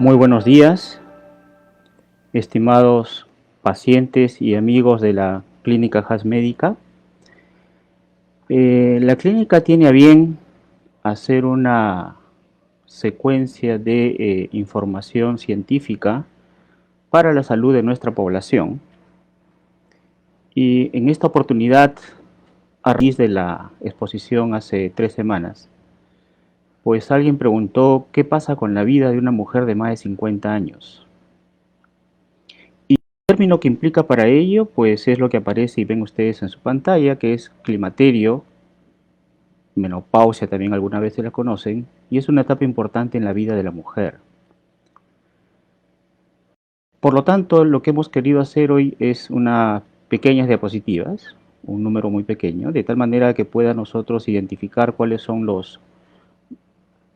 Muy buenos días, estimados pacientes y amigos de la Clínica Haas Médica. La clínica tiene a bien hacer una secuencia de información científica para la salud de nuestra población. Y en esta oportunidad, a raíz de la exposición hace 3 semanas, pues alguien preguntó qué pasa con la vida de una mujer de más de 50 años. El término que implica para ello, pues es lo que aparece y ven ustedes en su pantalla, que es climaterio, menopausia también alguna vez se la conocen, y es una etapa importante en la vida de la mujer. Por lo tanto, lo que hemos querido hacer hoy es unas pequeñas diapositivas, un número muy pequeño, de tal manera que pueda nosotros identificar cuáles son los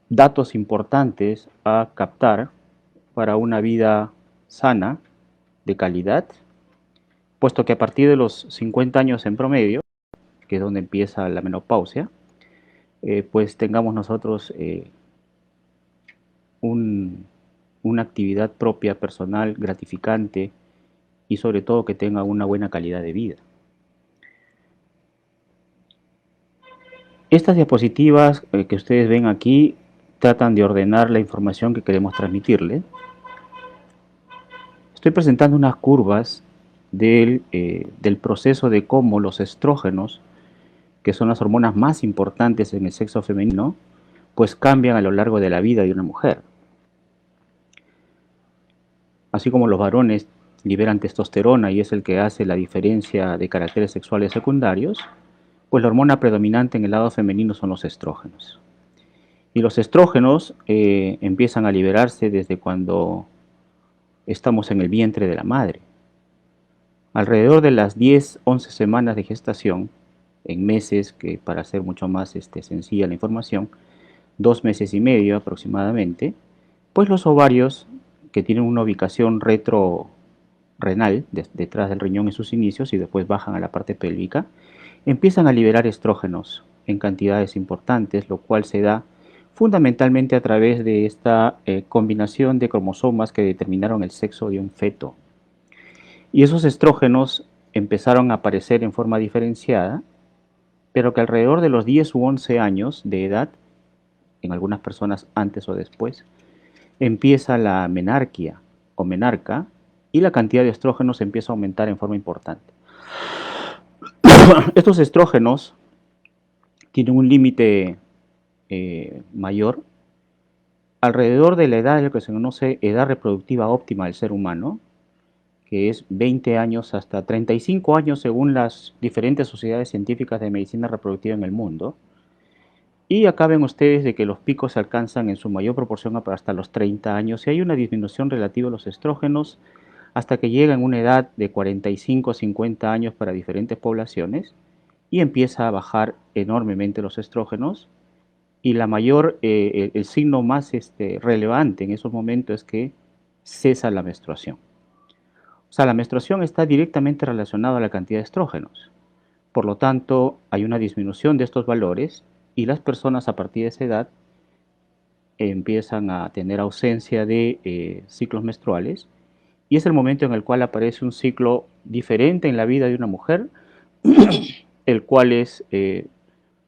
datos importantes a captar para una vida sana, de calidad, puesto que a partir de los 50 años en promedio, que es donde empieza la menopausia, pues tengamos nosotros un, una actividad propia, personal, gratificante y sobre todo que tenga una buena calidad de vida. Estas diapositivas que ustedes ven aquí tratan de ordenar la información que queremos transmitirle. Estoy presentando unas curvas del proceso de cómo los estrógenos, que son las hormonas más importantes en el sexo femenino, pues cambian a lo largo de la vida de una mujer. Así como los varones liberan testosterona y es el que hace la diferencia de caracteres sexuales secundarios, pues la hormona predominante en el lado femenino son los estrógenos. Y los estrógenos empiezan a liberarse desde cuando estamos en el vientre de la madre. Alrededor de las 10-11 semanas de gestación, en meses, que para hacer mucho más sencilla la información, 2 meses y medio aproximadamente, pues los ovarios, que tienen una ubicación retrorenal, detrás del riñón en sus inicios y después bajan a la parte pélvica, empiezan a liberar estrógenos en cantidades importantes, lo cual se da fundamentalmente a través de esta combinación de cromosomas que determinaron el sexo de un feto. Y esos estrógenos empezaron a aparecer en forma diferenciada, pero que alrededor de los 10 u 11 años de edad, en algunas personas antes o después, empieza la menarquia o menarca y la cantidad de estrógenos empieza a aumentar en forma importante. Estos estrógenos tienen un límite mayor alrededor de la edad de lo que se conoce edad reproductiva óptima del ser humano, que es 20 años hasta 35 años según las diferentes sociedades científicas de medicina reproductiva en el mundo. Y acá ven ustedes de que los picos se alcanzan en su mayor proporción hasta los 30 años y hay una disminución relativa a los estrógenos hasta que llegan a una edad de 45 a 50 años para diferentes poblaciones y empieza a bajar enormemente los estrógenos y el signo más relevante en esos momentos es que cesa la menstruación. O sea, la menstruación está directamente relacionada a la cantidad de estrógenos. Por lo tanto, hay una disminución de estos valores y las personas a partir de esa edad empiezan a tener ausencia de ciclos menstruales y es el momento en el cual aparece un ciclo diferente en la vida de una mujer, el cual es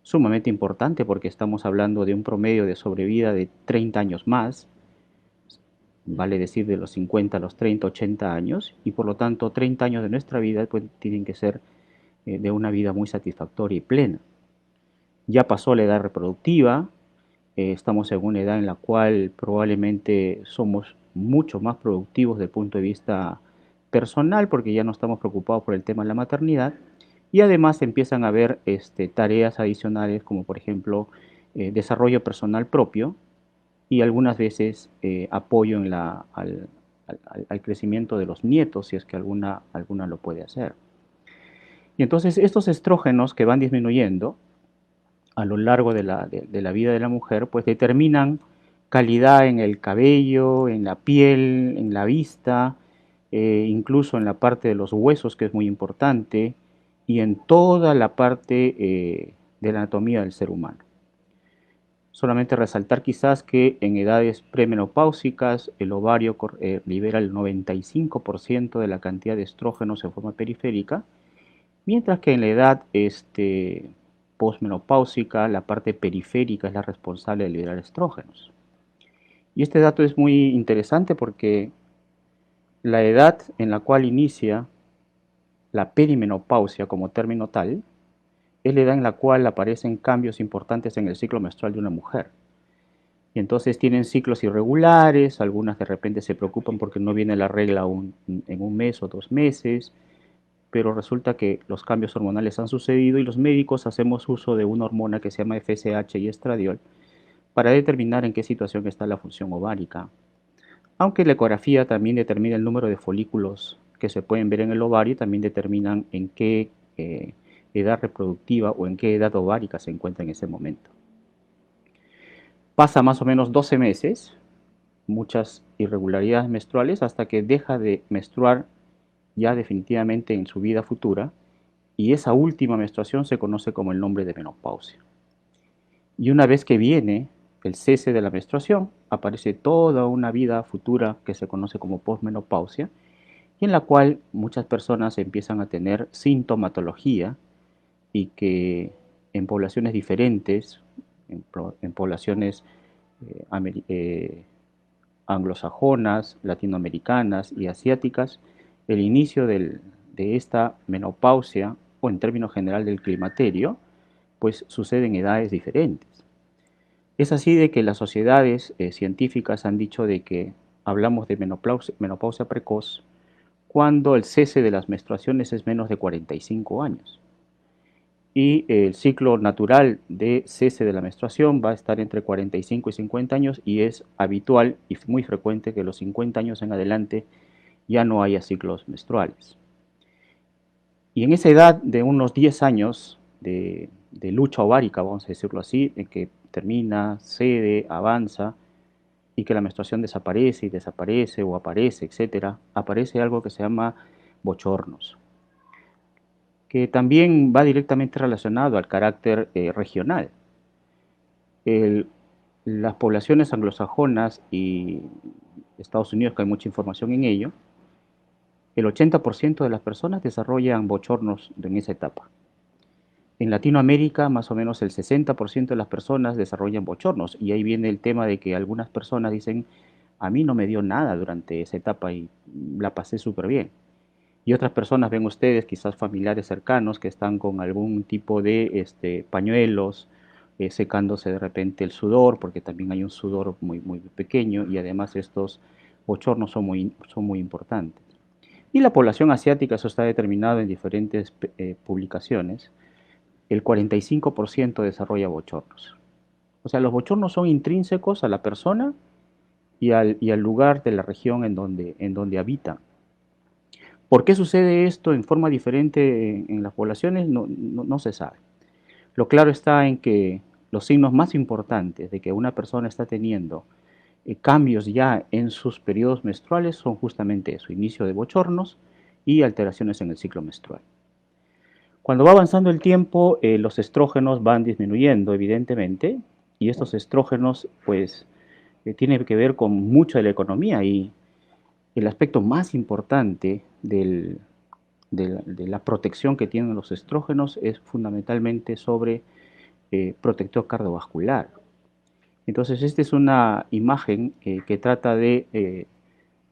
sumamente importante porque estamos hablando de un promedio de sobrevida de 30 años más, vale decir de los 50 a los 30, 80 años, y por lo tanto 30 años de nuestra vida pues, tienen que ser de una vida muy satisfactoria y plena. Ya pasó la edad reproductiva, estamos en una edad en la cual probablemente somos mucho más productivos desde el punto de vista personal porque ya no estamos preocupados por el tema de la maternidad y además empiezan a haber tareas adicionales como por ejemplo desarrollo personal propio y algunas veces apoyo al crecimiento de los nietos si es que alguna lo puede hacer. Y entonces estos estrógenos que van disminuyendo a lo largo de la vida de la mujer, pues determinan calidad en el cabello, en la piel, en la vista, incluso en la parte de los huesos, que es muy importante, y en toda la parte de la anatomía del ser humano. Solamente resaltar quizás que en edades premenopáusicas el ovario libera el 95% de la cantidad de estrógenos en forma periférica, mientras que en la edad posmenopáusica la parte periférica es la responsable de liberar estrógenos. Y este dato es muy interesante porque la edad en la cual inicia la perimenopausia como término tal es la edad en la cual aparecen cambios importantes en el ciclo menstrual de una mujer. Y entonces tienen ciclos irregulares, algunas de repente se preocupan porque no viene la regla en un mes o 2 meses, pero resulta que los cambios hormonales han sucedido y los médicos hacemos uso de una hormona que se llama FSH y estradiol para determinar en qué situación está la función ovárica. Aunque la ecografía también determina el número de folículos que se pueden ver en el ovario, también determinan en qué edad reproductiva o en qué edad ovárica se encuentra en ese momento. Pasa más o menos 12 meses, muchas irregularidades menstruales, hasta que deja de menstruar ya definitivamente en su vida futura, y esa última menstruación se conoce como el nombre de menopausia. Y una vez que viene el cese de la menstruación, aparece toda una vida futura que se conoce como posmenopausia, y en la cual muchas personas empiezan a tener sintomatología y que en poblaciones diferentes, en poblaciones anglosajonas, latinoamericanas y asiáticas, el inicio de esta menopausia, o en términos general del climaterio, pues sucede en edades diferentes. Es así de que las sociedades científicas han dicho de que hablamos de menopausia precoz cuando el cese de las menstruaciones es menos de 45 años. Y el ciclo natural de cese de la menstruación va a estar entre 45 y 50 años, y es habitual y muy frecuente que los 50 años en adelante ya no haya ciclos menstruales. Y en esa edad de unos 10 años de lucha ovárica, vamos a decirlo así, en que termina, cede, avanza, y que la menstruación desaparece y desaparece o aparece, etcétera, aparece algo que se llama bochornos, que también va directamente relacionado al carácter regional. El- las poblaciones anglosajonas y Estados Unidos, que hay mucha información en ello, el 80% de las personas desarrollan bochornos en esa etapa. En Latinoamérica, más o menos el 60% de las personas desarrollan bochornos, y ahí viene el tema de que algunas personas dicen, a mí no me dio nada durante esa etapa y la pasé súper bien. Y otras personas, ven ustedes, quizás familiares cercanos, que están con algún tipo de pañuelos, secándose de repente el sudor, porque también hay un sudor muy, muy pequeño, y además estos bochornos son muy importantes. Y la población asiática, eso está determinado en diferentes publicaciones, el 45% desarrolla bochornos. O sea, los bochornos son intrínsecos a la persona y al lugar de la región en donde habitan. ¿Por qué sucede esto en forma diferente en las poblaciones? No se sabe. Lo claro está en que los signos más importantes de que una persona está teniendo cambios ya en sus periodos menstruales son justamente eso: inicio de bochornos y alteraciones en el ciclo menstrual. Cuando va avanzando el tiempo, los estrógenos van disminuyendo, evidentemente, y estos estrógenos, pues, tienen que ver con mucho de la economía, y el aspecto más importante de la protección que tienen los estrógenos es fundamentalmente sobre protector cardiovascular. Entonces, esta es una imagen que trata de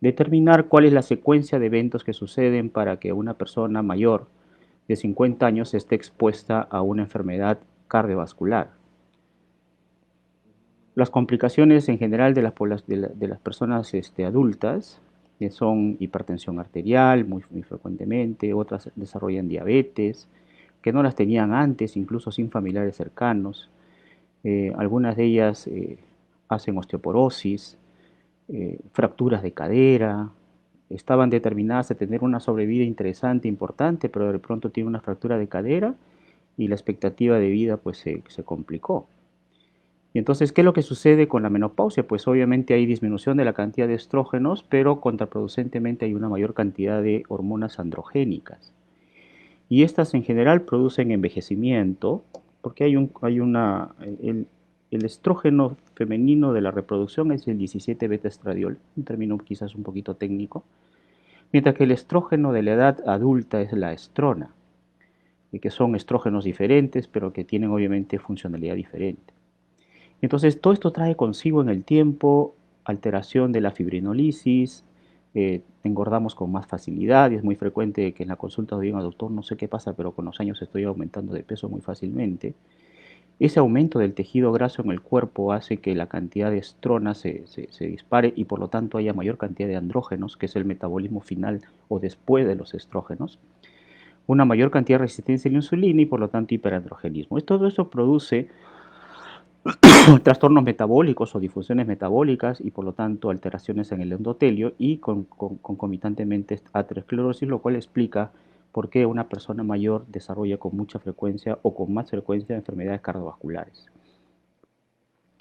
determinar cuál es la secuencia de eventos que suceden para que una persona mayor de 50 años esté expuesta a una enfermedad cardiovascular. Las complicaciones en general de las personas adultas son hipertensión arterial muy frecuentemente, otras desarrollan diabetes, que no las tenían antes, incluso sin familiares cercanos. Algunas de ellas hacen osteoporosis, fracturas de cadera, estaban determinadas a tener una sobrevida interesante, importante, pero de pronto tiene una fractura de cadera y la expectativa de vida pues se complicó. Y entonces, ¿qué es lo que sucede con la menopausia? Pues obviamente hay disminución de la cantidad de estrógenos, pero contraproducentemente hay una mayor cantidad de hormonas androgénicas. Y estas en general producen envejecimiento, porque hay una, el estrógeno femenino de la reproducción es el 17 beta estradiol, un término quizás un poquito técnico, mientras que el estrógeno de la edad adulta es la estrona, y que son estrógenos diferentes, pero que tienen obviamente funcionalidad diferente. Entonces, todo esto trae consigo en el tiempo alteración de la fibrinolisis, engordamos con más facilidad y es muy frecuente que en la consulta digan, doctor, no sé qué pasa, pero con los años estoy aumentando de peso muy fácilmente. Ese aumento del tejido graso en el cuerpo hace que la cantidad de estrona se dispare y por lo tanto haya mayor cantidad de andrógenos, que es el metabolismo final o después de los estrógenos, una mayor cantidad de resistencia a la insulina y por lo tanto hiperandrogenismo. Todo eso produce trastornos metabólicos o disfunciones metabólicas y por lo tanto alteraciones en el endotelio y concomitantemente aterosclerosis, lo cual explica por qué una persona mayor desarrolla con mucha frecuencia o con más frecuencia enfermedades cardiovasculares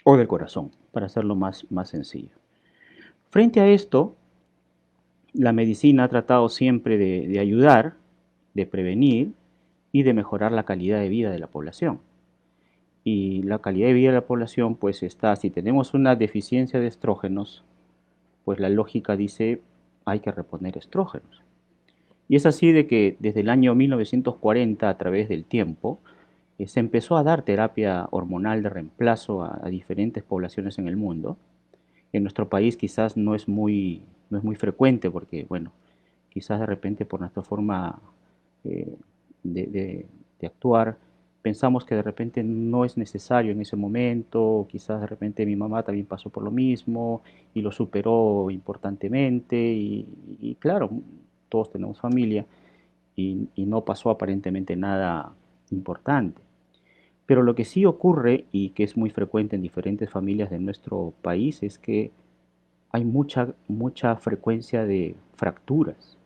o del corazón, para hacerlo más sencillo. Frente a esto, la medicina ha tratado siempre de ayudar, de prevenir y de mejorar la calidad de vida de la población. Y la calidad de vida de la población pues está, si tenemos una deficiencia de estrógenos, pues la lógica dice hay que reponer estrógenos. Y es así de que desde el año 1940 a través del tiempo se empezó a dar terapia hormonal de reemplazo a diferentes poblaciones en el mundo. En nuestro país quizás no es muy frecuente porque, bueno, quizás de repente por nuestra forma eh, de, de- de actuar, pensamos que de repente no es necesario en ese momento, quizás de repente mi mamá también pasó por lo mismo y lo superó importantemente y claro, todos tenemos familia y no pasó aparentemente nada importante. Pero lo que sí ocurre y que es muy frecuente en diferentes familias de nuestro país es que hay mucha frecuencia de fracturas,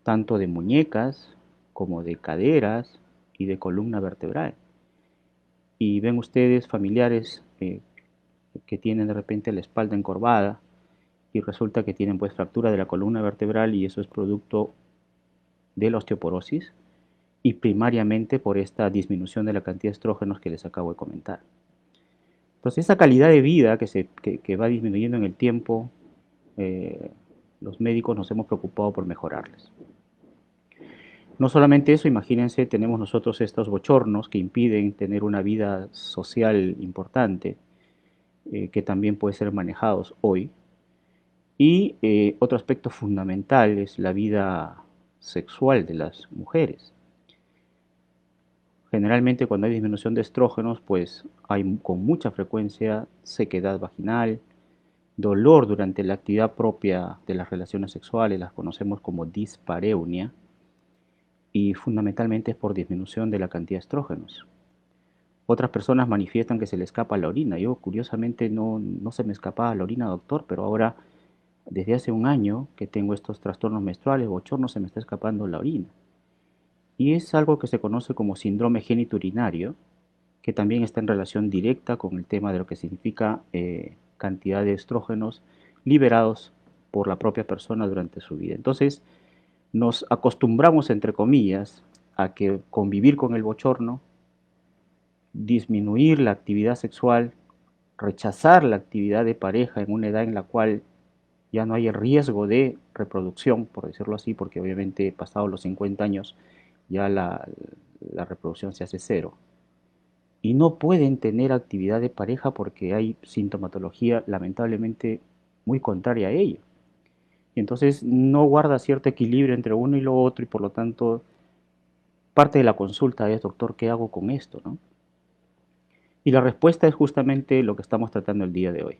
tanto de muñecas como de caderas y de columna vertebral. Y ven ustedes familiares que tienen de repente la espalda encorvada y resulta que tienen pues fractura de la columna vertebral y eso es producto de la osteoporosis y primariamente por esta disminución de la cantidad de estrógenos que les acabo de comentar. Entonces esa calidad de vida que va disminuyendo en el tiempo, eh, los médicos nos hemos preocupado por mejorarles. No solamente eso, imagínense, tenemos nosotros estos bochornos que impiden tener una vida social importante, que también puede ser manejados hoy. Y otro aspecto fundamental es la vida sexual de las mujeres. Generalmente cuando hay disminución de estrógenos, pues hay con mucha frecuencia sequedad vaginal, dolor durante la actividad propia de las relaciones sexuales, las conocemos como dispareunia, y fundamentalmente es por disminución de la cantidad de estrógenos. Otras personas manifiestan que se le escapa la orina. Yo curiosamente no se me escapaba la orina, doctor, pero ahora desde hace un año que tengo estos trastornos menstruales, bochornos, se me está escapando la orina. Y es algo que se conoce como síndrome genitourinario, que también está en relación directa con el tema de lo que significa cantidad de estrógenos liberados por la propia persona durante su vida. Entonces, nos acostumbramos, entre comillas, a que convivir con el bochorno, disminuir la actividad sexual, rechazar la actividad de pareja en una edad en la cual ya no hay el riesgo de reproducción, por decirlo así, porque obviamente pasados los 50 años ya la reproducción se hace cero. Y no pueden tener actividad de pareja porque hay sintomatología lamentablemente muy contraria a ello. Y entonces no guarda cierto equilibrio entre uno y lo otro y por lo tanto parte de la consulta es, doctor, ¿qué hago con esto? ¿No? Y la respuesta es justamente lo que estamos tratando el día de hoy.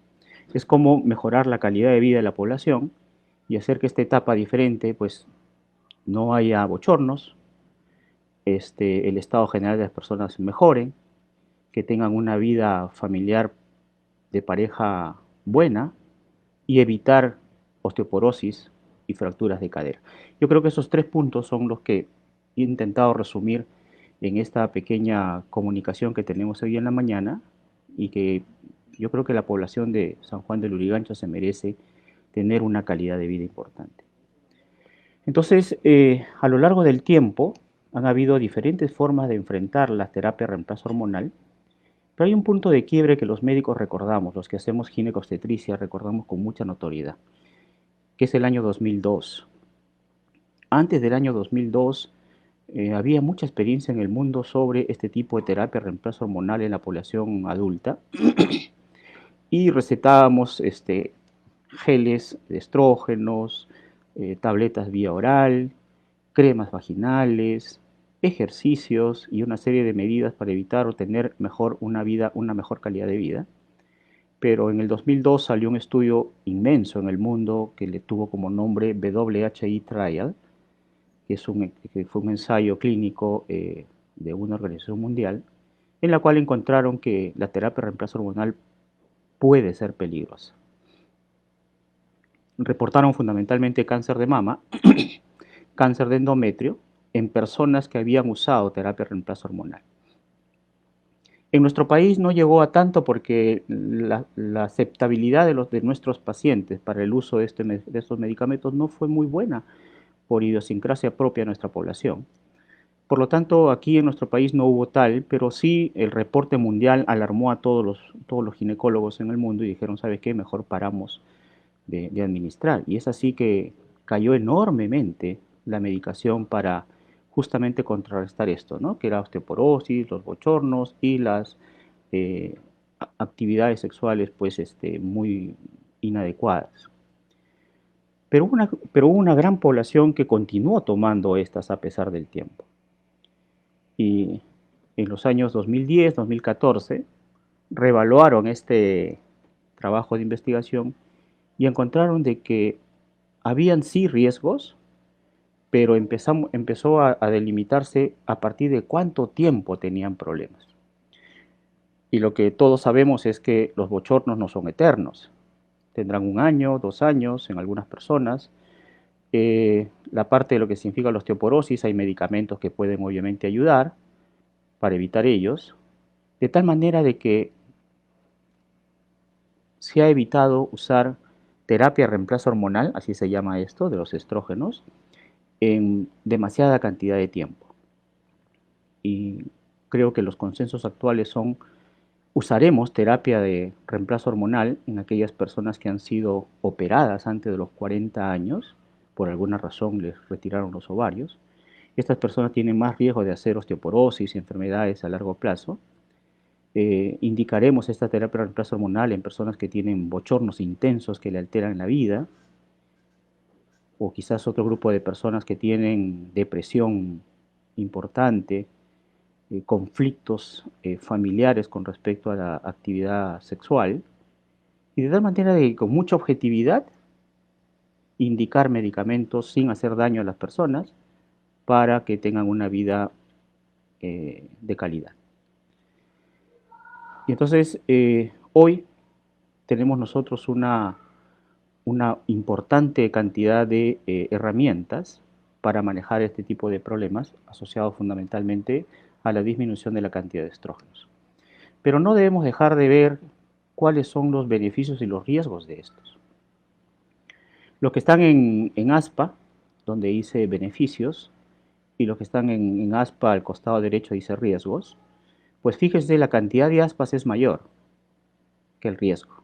Es cómo mejorar la calidad de vida de la población y hacer que esta etapa diferente, pues no haya bochornos, el estado general de las personas mejore, que tengan una vida familiar de pareja buena y evitar osteoporosis y fracturas de cadera. Yo creo que esos tres puntos son los que he intentado resumir en esta pequeña comunicación que tenemos hoy en la mañana y que yo creo que la población de San Juan de Lurigancho se merece tener una calidad de vida importante. Entonces, a lo largo del tiempo han habido diferentes formas de enfrentar la terapia de reemplazo hormonal Pero hay un punto de quiebre que los médicos recordamos, los que hacemos ginecobstetricia recordamos con mucha notoriedad, que es el año 2002. Antes del año 2002 había mucha experiencia en el mundo sobre este tipo de terapia de reemplazo hormonal en la población adulta y recetábamos geles de estrógenos, tabletas vía oral, cremas vaginales, ejercicios y una serie de medidas para evitar o tener una mejor calidad de vida. Pero en el 2002 salió un estudio inmenso en el mundo que le tuvo como nombre WHI Trial, que fue un ensayo clínico de una organización mundial, en la cual encontraron que la terapia de reemplazo hormonal puede ser peligrosa. Reportaron fundamentalmente cáncer de mama, cáncer de endometrio, en personas que habían usado terapia de reemplazo hormonal. En nuestro país no llegó a tanto porque la aceptabilidad de nuestros pacientes para el uso de estos medicamentos no fue muy buena por idiosincrasia propia de nuestra población. Por lo tanto, aquí en nuestro país no hubo tal, pero sí el reporte mundial alarmó a todos los ginecólogos en el mundo y dijeron, ¿sabe qué? Mejor paramos de administrar. Y es así que cayó enormemente la medicación para justamente contrarrestar esto, ¿no? Que era osteoporosis, los bochornos y las eh, actividades sexuales pues muy inadecuadas. Pero hubo una gran población que continuó tomando estas a pesar del tiempo. Y en los años 2010, 2014, reevaluaron este trabajo de investigación y encontraron de que habían sí riesgos, pero empezó a delimitarse a partir de cuánto tiempo tenían problemas. Y lo que todos sabemos es que los bochornos no son eternos. Tendrán 1 año, 2 años en algunas personas. La parte de lo que significa la osteoporosis, hay medicamentos que pueden obviamente ayudar para evitar ellos, de tal manera de que se ha evitado usar terapia de reemplazo hormonal, así se llama esto, de los estrógenos, en demasiada cantidad de tiempo. Y creo que los consensos actuales son, usaremos terapia de reemplazo hormonal en aquellas personas que han sido operadas antes de los 40 años, por alguna razón les retiraron los ovarios. Estas personas tienen más riesgo de hacer osteoporosis y enfermedades a largo plazo. Indicaremos esta terapia de reemplazo hormonal en personas que tienen bochornos intensos que le alteran la vida, o quizás otro grupo de personas que tienen depresión importante, conflictos familiares con respecto a la actividad sexual, y de tal manera de con mucha objetividad indicar medicamentos sin hacer daño a las personas para que tengan una vida de calidad. Y entonces hoy tenemos nosotros una importante cantidad de herramientas para manejar este tipo de problemas asociados fundamentalmente a la disminución de la cantidad de estrógenos. Pero no debemos dejar de ver cuáles son los beneficios y los riesgos de estos. Los que están en ASPA, donde dice beneficios, y los que están en ASPA al costado derecho dice riesgos, pues fíjese, la cantidad de ASPAs es mayor que el riesgo.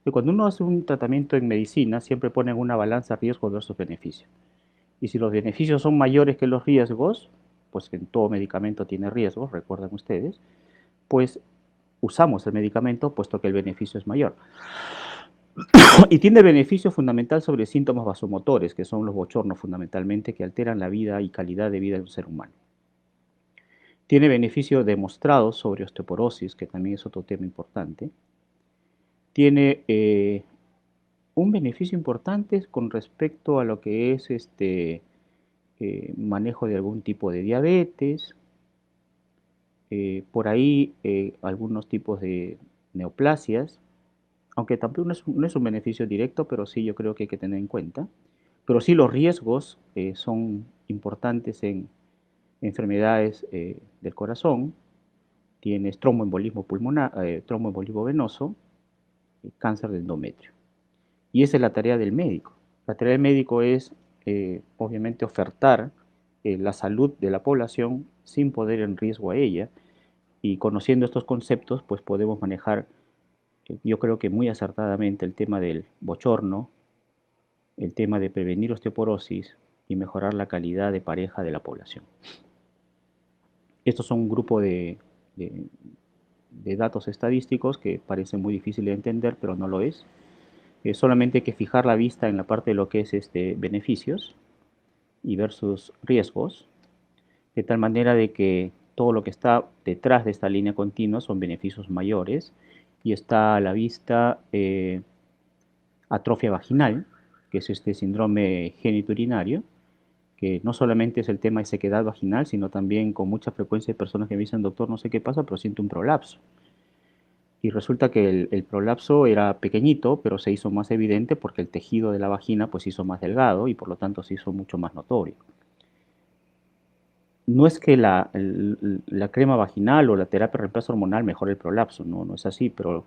Y cuando uno hace un tratamiento en medicina, siempre ponen una balanza riesgo versus beneficio. Y si los beneficios son mayores que los riesgos, pues en todo medicamento tiene riesgos, recuerdan ustedes, pues usamos el medicamento puesto que el beneficio es mayor. Y tiene beneficio fundamental sobre síntomas vasomotores, que son los bochornos fundamentalmente, que alteran la vida y calidad de vida de un ser humano. Tiene beneficio demostrado sobre osteoporosis, que también es otro tema importante. Tiene un beneficio importante con respecto a lo que es manejo de algún tipo de diabetes, por ahí algunos tipos de neoplasias, aunque tampoco no es un beneficio directo, pero sí yo creo que hay que tener en cuenta. Pero sí los riesgos son importantes en enfermedades del corazón, tienes tromboembolismo pulmonar, tromboembolismo venoso, cáncer de endometrio. Y esa es la tarea del médico. La tarea del médico es, obviamente, ofertar la salud de la población sin poner en riesgo a ella Y conociendo estos conceptos, pues podemos manejar, yo creo que muy acertadamente, el tema del bochorno, el tema de prevenir osteoporosis y mejorar la calidad de pareja de la población. Estos son un grupo de, de datos estadísticos que parecen muy difíciles de entender, pero no lo es. Solamente hay que fijar la vista en la parte de lo que es beneficios y versus riesgos, de tal manera de que todo lo que está detrás de esta línea continua son beneficios mayores, y está a la vista atrofia vaginal, que es este síndrome genitourinario, que no solamente es el tema de sequedad vaginal, sino también con mucha frecuencia hay personas que me dicen, doctor, no sé qué pasa, pero siento un prolapso. Y resulta que el prolapso era pequeñito, pero se hizo más evidente porque el tejido de la vagina pues se hizo más delgado y por lo tanto se hizo mucho más notorio. No es que la crema vaginal o la terapia de reemplazo hormonal mejore el prolapso, no, no es así, pero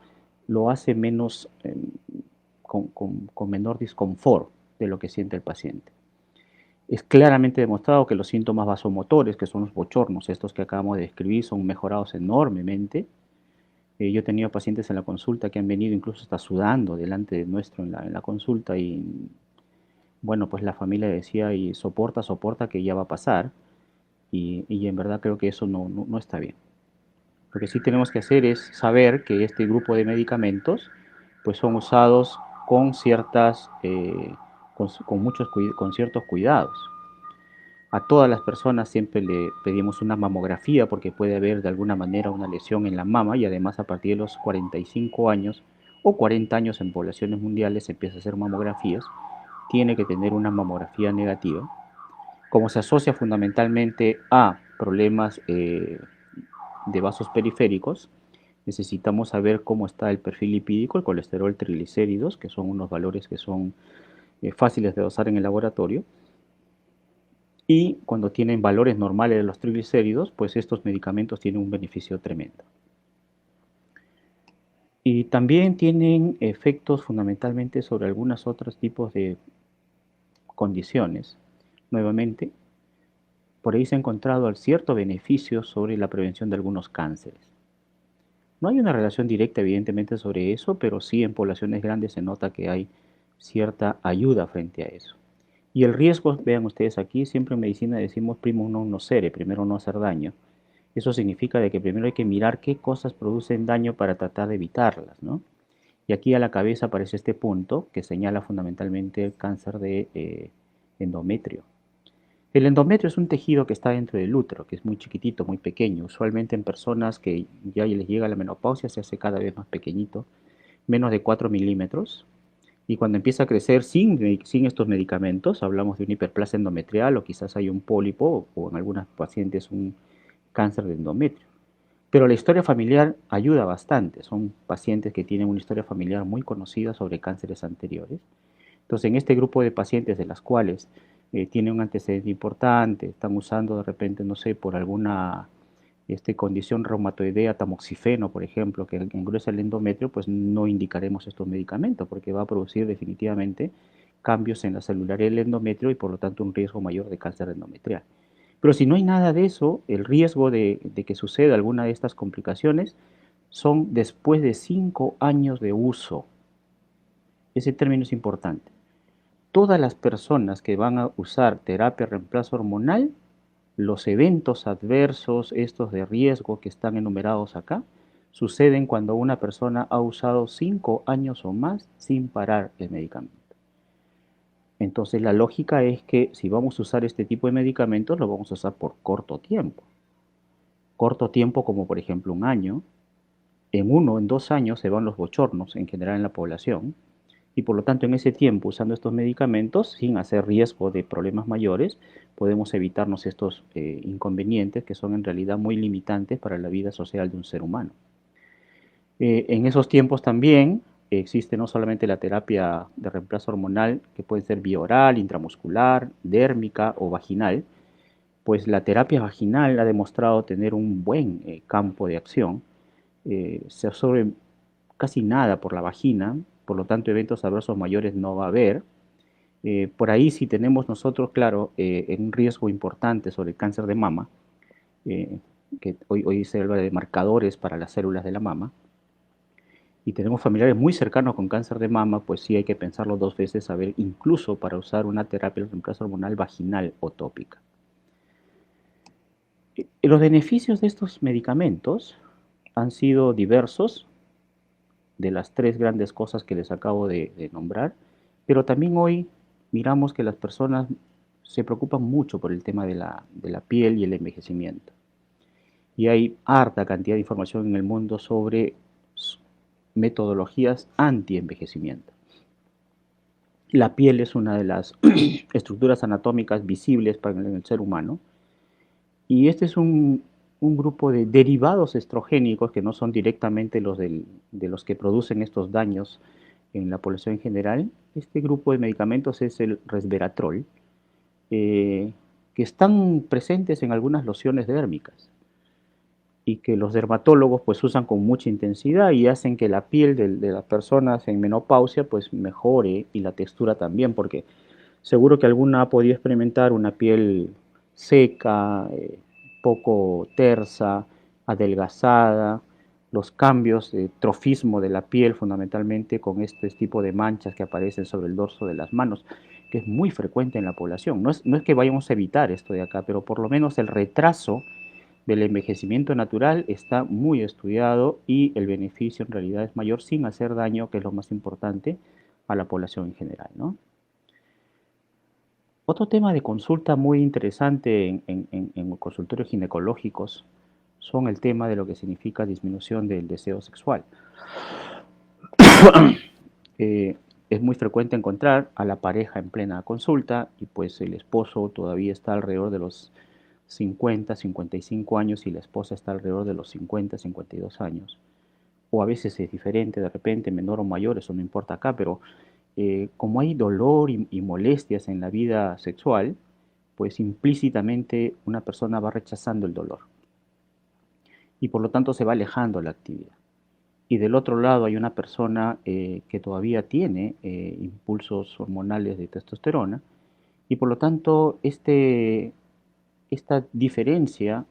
lo hace menos, con menor disconfort de lo que siente el paciente. Es claramente demostrado que los síntomas vasomotores, que son los bochornos, estos que acabamos de describir, son mejorados enormemente. Yo he tenido pacientes en la consulta que han venido incluso hasta sudando delante de nuestro en la consulta, y bueno, pues la familia decía, y soporta, soporta, que ya va a pasar, y en verdad creo que eso no está bien. Lo que sí tenemos que hacer es saber que este grupo de medicamentos pues son usados con ciertas, con ciertos cuidados. A todas las personas siempre le pedimos una mamografía porque puede haber de alguna manera una lesión en la mama, y además a partir de los 45 años o 40 años en poblaciones mundiales se empieza a hacer mamografías. Tiene que tener una mamografía negativa. Como se asocia fundamentalmente a problemas de vasos periféricos, necesitamos saber cómo está el perfil lipídico, el colesterol, triglicéridos, que son unos valores que son fáciles de dosar en el laboratorio. Y cuando tienen valores normales de los triglicéridos, pues estos medicamentos tienen un beneficio tremendo. Y también tienen efectos fundamentalmente sobre algunos otros tipos de condiciones. Nuevamente, por ahí se ha encontrado cierto beneficio sobre la prevención de algunos cánceres. No hay una relación directa, evidentemente, sobre eso, pero sí en poblaciones grandes se nota que hay cierta ayuda frente a eso. Y el riesgo, vean ustedes aquí, siempre en medicina decimos primum non nocere, primero no hacer daño. Eso significa de que primero hay que mirar qué cosas producen daño para tratar de evitarlas, ¿no? Y aquí a la cabeza aparece este punto que señala fundamentalmente el cáncer de endometrio. El endometrio es un tejido que está dentro del útero, que es muy chiquitito, muy pequeño. Usualmente en personas que ya les llega la menopausia se hace cada vez más pequeñito, menos de 4 milímetros. Y cuando empieza a crecer sin estos medicamentos, hablamos de una hiperplasia endometrial, o quizás hay un pólipo, o en algunas pacientes un cáncer de endometrio. Pero la historia familiar ayuda bastante. Son pacientes que tienen una historia familiar muy conocida sobre cánceres anteriores. Entonces, en este grupo de pacientes de las cuales tienen un antecedente importante, están usando de repente, no sé, por alguna condición reumatoidea, tamoxifeno, por ejemplo, que engruesa el endometrio, pues no indicaremos estos medicamentos porque va a producir definitivamente cambios en la celularidad del endometrio y por lo tanto un riesgo mayor de cáncer endometrial. Pero si no hay nada de eso, el riesgo de que suceda alguna de estas complicaciones son después de 5 años de uso. Ese término es importante. Todas las personas que van a usar terapia de reemplazo hormonal, los eventos adversos, estos de riesgo que están enumerados acá, suceden cuando una persona ha usado 5 años o más sin parar el medicamento. Entonces la lógica es que si vamos a usar este tipo de medicamentos, lo vamos a usar por corto tiempo. Corto tiempo como por ejemplo un año. En 1 o en 2 años se van los bochornos en general en la población, y por lo tanto en ese tiempo, usando estos medicamentos sin hacer riesgo de problemas mayores, podemos evitarnos estos inconvenientes que son en realidad muy limitantes para la vida social de un ser humano. En esos tiempos también existe no solamente la terapia de reemplazo hormonal, que puede ser bioral, intramuscular, dérmica o vaginal, pues la terapia vaginal ha demostrado tener un buen campo de acción. Se absorbe casi nada por la vagina, por lo tanto eventos adversos mayores no va a haber. Por ahí si tenemos nosotros, claro, un riesgo importante sobre el cáncer de mama, que hoy se habla de marcadores para las células de la mama, y tenemos familiares muy cercanos con cáncer de mama, pues sí hay que pensarlo dos veces, a ver, incluso para usar una terapia de reemplazo hormonal vaginal o tópica. Los beneficios de estos medicamentos han sido diversos, de las tres grandes cosas que les acabo de nombrar, pero también hoy miramos que las personas se preocupan mucho por el tema de la piel y el envejecimiento. Y hay harta cantidad de información en el mundo sobre metodologías anti-envejecimiento. La piel es una de las estructuras anatómicas visibles para el ser humano, y este es un grupo de derivados estrogénicos que no son directamente de los que producen estos daños en la población en general. Este grupo de medicamentos es el resveratrol, que están presentes en algunas lociones dérmicas y que los dermatólogos pues usan con mucha intensidad y hacen que la piel de las personas en menopausia pues mejore, y la textura también, porque seguro que alguna ha podido experimentar una piel seca, poco tersa, adelgazada, los cambios de trofismo de la piel fundamentalmente con este tipo de manchas que aparecen sobre el dorso de las manos, que es muy frecuente en la población. No es que vayamos a evitar esto de acá, pero por lo menos el retraso del envejecimiento natural está muy estudiado y el beneficio en realidad es mayor sin hacer daño, que es lo más importante, a la población en general, ¿no? Otro tema de consulta muy interesante en consultorios ginecológicos son el tema de lo que significa disminución del deseo sexual. Eh, es muy frecuente encontrar a la pareja en plena consulta y pues el esposo todavía está alrededor de los 50, 55 años y la esposa está alrededor de los 50, 52 años. O a veces es diferente, de repente menor o mayor, eso no importa acá, pero como hay dolor y molestias en la vida sexual, pues implícitamente una persona va rechazando el dolor y por lo tanto se va alejando la actividad. Y del otro lado hay una persona que todavía tiene impulsos hormonales de testosterona y por lo tanto esta diferencia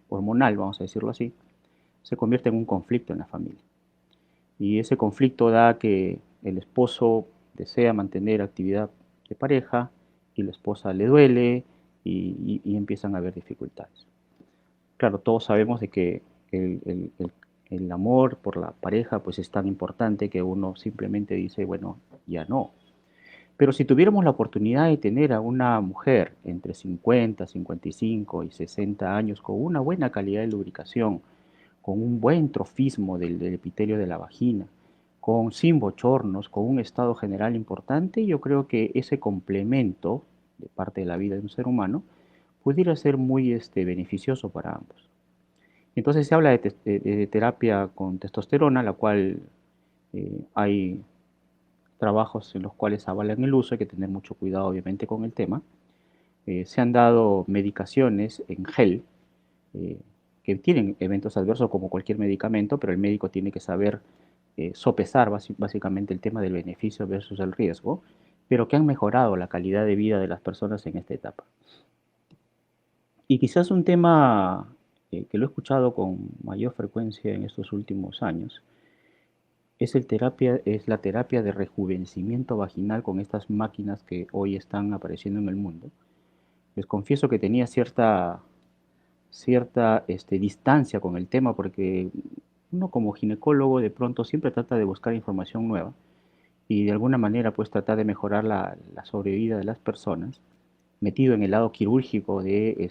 hormonal, vamos a decirlo así, se convierte en un conflicto en la familia. Y ese conflicto da que el esposo desea mantener actividad de pareja y la esposa le duele y empiezan a haber dificultades. Claro, todos sabemos de que el amor por la pareja pues es tan importante que uno simplemente dice, bueno, ya no. Pero si tuviéramos la oportunidad de tener a una mujer entre 50, 55 y 60 años con una buena calidad de lubricación, con un buen trofismo del epitelio de la vagina, sin bochornos, con un estado general importante, yo creo que ese complemento de parte de la vida de un ser humano pudiera ser muy beneficioso para ambos. Entonces se habla de terapia con testosterona, la cual hay trabajos en los cuales avalan el uso, hay que tener mucho cuidado obviamente con el tema. Se han dado medicaciones en gel eh, que tienen eventos adversos como cualquier medicamento, pero el médico tiene que saber sopesar básicamente el tema del beneficio versus el riesgo, pero que han mejorado la calidad de vida de las personas en esta etapa. Y quizás un tema que lo he escuchado con mayor frecuencia en estos últimos años es la terapia de rejuvenecimiento vaginal con estas máquinas que hoy están apareciendo en el mundo. Les confieso que tenía cierta distancia con el tema porque uno como ginecólogo de pronto siempre trata de buscar información nueva y de alguna manera pues tratar de mejorar la sobrevida de las personas, metido en el lado quirúrgico de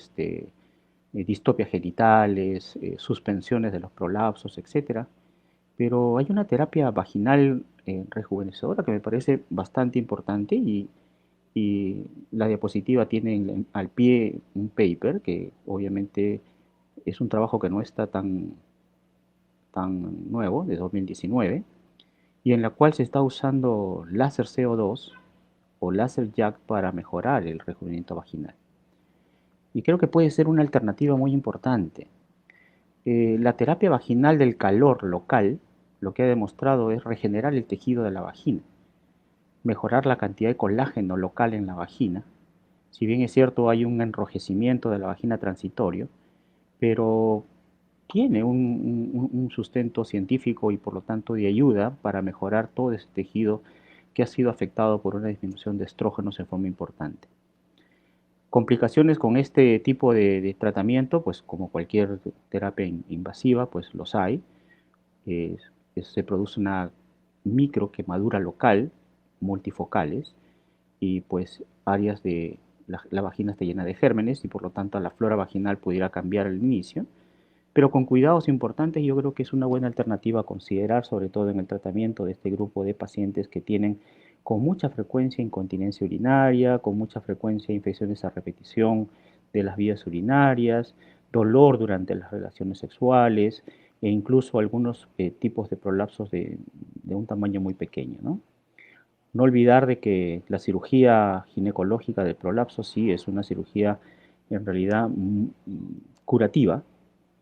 distopias genitales, suspensiones de los prolapsos, etcétera. Pero hay una terapia vaginal rejuvenecedora que me parece bastante importante y la diapositiva tiene al pie un paper que obviamente es un trabajo que no está tan nuevo, de 2019, y en la cual se está usando láser CO2 o láser Jack para mejorar el rejuvenecimiento vaginal. Y creo que puede ser una alternativa muy importante. La terapia vaginal del calor local lo que ha demostrado es regenerar el tejido de la vagina, mejorar la cantidad de colágeno local en la vagina. Si bien es cierto hay un enrojecimiento de la vagina transitorio, pero tiene un sustento científico y por lo tanto de ayuda para mejorar todo ese tejido que ha sido afectado por una disminución de estrógenos en forma importante. Complicaciones con este tipo de tratamiento, pues como cualquier terapia invasiva, pues los hay. Eh, Se produce una micro quemadura local, multifocales, y pues áreas de la vagina está llena de gérmenes y por lo tanto la flora vaginal pudiera cambiar al inicio, pero con cuidados importantes yo creo que es una buena alternativa a considerar, sobre todo en el tratamiento de este grupo de pacientes que tienen con mucha frecuencia incontinencia urinaria, con mucha frecuencia infecciones a repetición de las vías urinarias, dolor durante las relaciones sexuales e incluso algunos tipos de prolapsos de un tamaño muy pequeño, ¿no? No olvidar de que la cirugía ginecológica del prolapso sí es una cirugía en realidad curativa,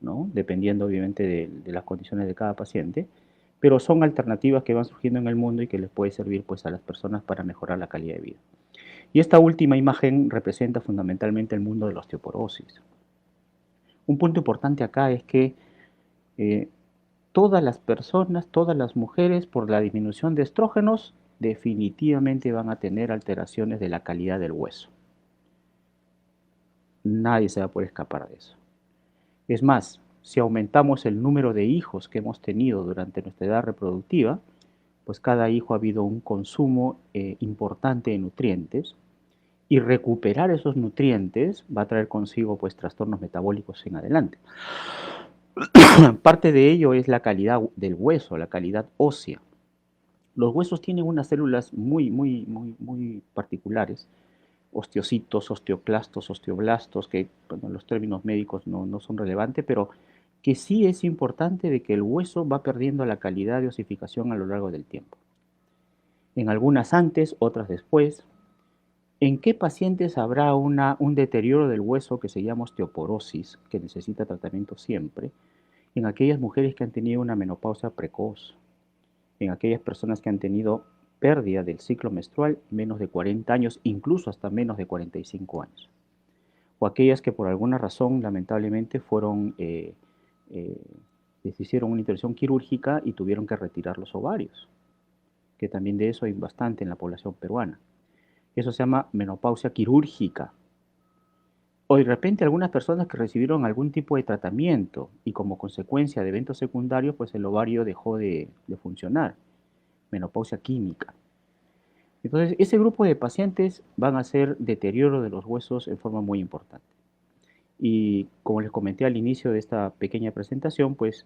¿no? Dependiendo obviamente de las condiciones de cada paciente, pero son alternativas que van surgiendo en el mundo y que les puede servir pues, a las personas para mejorar la calidad de vida. Y esta última imagen representa fundamentalmente el mundo de la osteoporosis. Un punto importante acá es que eh, todas las personas, todas las mujeres, por la disminución de estrógenos, definitivamente van a tener alteraciones de la calidad del hueso. Nadie se va a poder escapar de eso. Es más, si aumentamos el número de hijos que hemos tenido durante nuestra edad reproductiva, pues cada hijo ha habido un consumo importante de nutrientes y recuperar esos nutrientes va a traer consigo pues trastornos metabólicos en adelante. Parte de ello es la calidad del hueso, la calidad ósea. Los huesos tienen unas células muy particulares, osteocitos, osteoclastos, osteoblastos, que bueno, los términos médicos no son relevantes, pero que sí es importante de que el hueso va perdiendo la calidad de osificación a lo largo del tiempo. En algunas antes, otras después. ¿En qué pacientes habrá un deterioro del hueso que se llama osteoporosis, que necesita tratamiento siempre? En aquellas mujeres que han tenido una menopausia precoz, en aquellas personas que han tenido pérdida del ciclo menstrual menos de 40 años, incluso hasta menos de 45 años, o aquellas que por alguna razón lamentablemente eh, les hicieron una intervención quirúrgica y tuvieron que retirar los ovarios, que también de eso hay bastante en la población peruana. Eso se llama menopausia quirúrgica. O de repente algunas personas que recibieron algún tipo de tratamiento y como consecuencia de eventos secundarios, pues el ovario dejó de funcionar. Menopausia química. Entonces, ese grupo de pacientes van a hacer deterioro de los huesos en forma muy importante. Y como les comenté al inicio de esta pequeña presentación, pues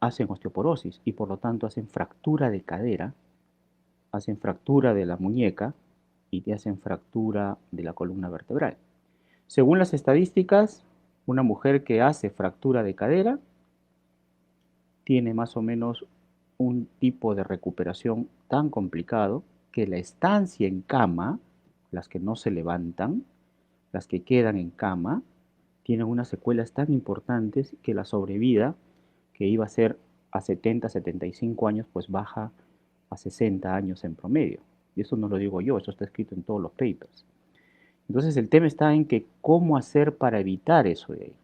hacen osteoporosis y por lo tanto hacen fractura de cadera, hacen fractura de la muñeca y te hacen fractura de la columna vertebral. Según las estadísticas, una mujer que hace fractura de cadera tiene más o menos un tipo de recuperación tan complicado que la estancia en cama, las que no se levantan, las que quedan en cama, tienen unas secuelas tan importantes que la sobrevida, que iba a ser a 70, 75 años, pues baja a 60 años en promedio. Y eso no lo digo yo, eso está escrito en todos los papers. Entonces el tema está en que cómo hacer para evitar eso de ahí.